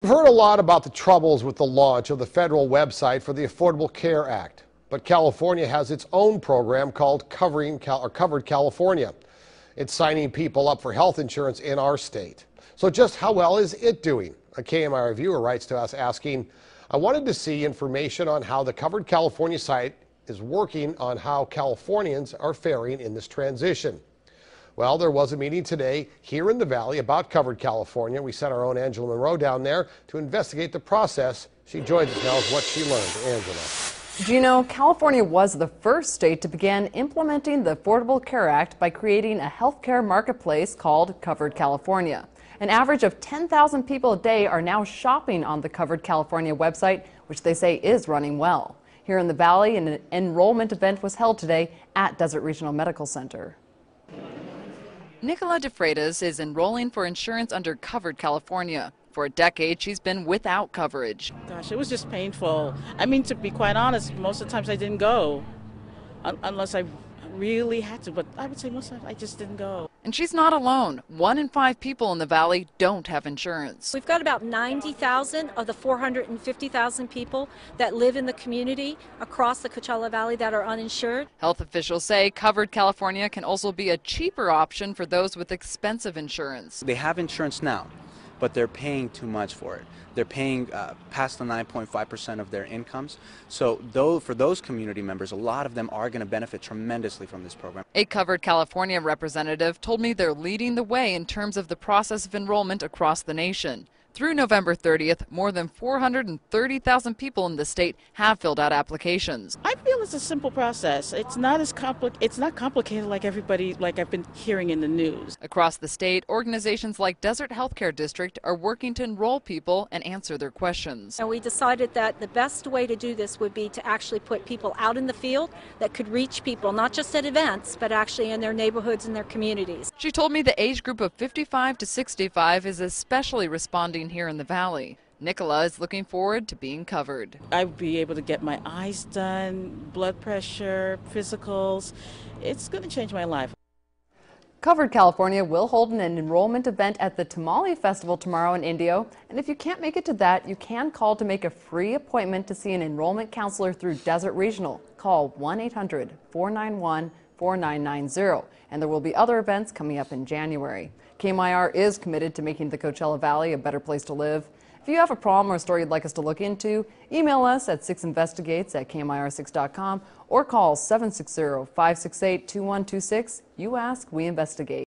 We've heard a lot about the troubles with the launch of the federal website for the Affordable Care Act, but California has its own program called Covered California. It's signing people up for health insurance in our state. So just how well is it doing? A KMIR viewer writes to us asking, I wanted to see information on how the Covered California site is working on how Californians are faring in this transition. Well, there was a meeting today here in the Valley about Covered California. We sent our own Angela Monroe down there to investigate the process. She joins us now with what she learned. Angela. Do you know California was the first state to begin implementing the Affordable Care Act by creating a healthcare marketplace called Covered California. An average of 10,000 people a day are now shopping on the Covered California website, which they say is running well. Here in the Valley, an enrollment event was held today at Desert Regional Medical Center. Nicola DeFreitas is enrolling for insurance under Covered California. For a decade, she's been without coverage. Gosh, it was just painful. I mean, to be quite honest, most of the times I didn't go unless I really had to, but I would say most of the time I just didn't go. And she's not alone. 1 in 5 people in the Valley don't have insurance. We've got about 90,000 of the 450,000 people that live in the community across the Coachella Valley that are uninsured. Health officials say Covered California can also be a cheaper option for those with expensive insurance. They have insurance now, but they're paying too much for it. They're paying past the 9.5% of their incomes. So for those community members, a lot of them are going to benefit tremendously from this program. A Covered California representative told me they're leading the way in terms of the process of enrollment across the nation. Through November 30th, more than 430,000 people in the state have filled out applications. I feel it's a simple process. It's not complicated like I've been hearing in the news. Across the state, organizations like Desert Healthcare District are working to enroll people and answer their questions. And we decided that the best way to do this would be to actually put people out in the field that could reach people, not just at events, but actually in their neighborhoods and their communities. She told me the age group of 55 to 65 is especially responding here in the Valley. Nicola is looking forward to being covered. I'd be able to get my eyes done, blood pressure, physicals. It's going to change my life. Covered California will hold an enrollment event at the Tamale Festival tomorrow in Indio. And if you can't make it to that, you can call to make a free appointment to see an enrollment counselor through Desert Regional. Call 1-800-491-4990. And there will be other events coming up in January. KMIR is committed to making the Coachella Valley a better place to live. If you have a problem or a story you'd like us to look into, email us at 6investigates@KMIR6.com or call 760-568-2126. You ask, we investigate.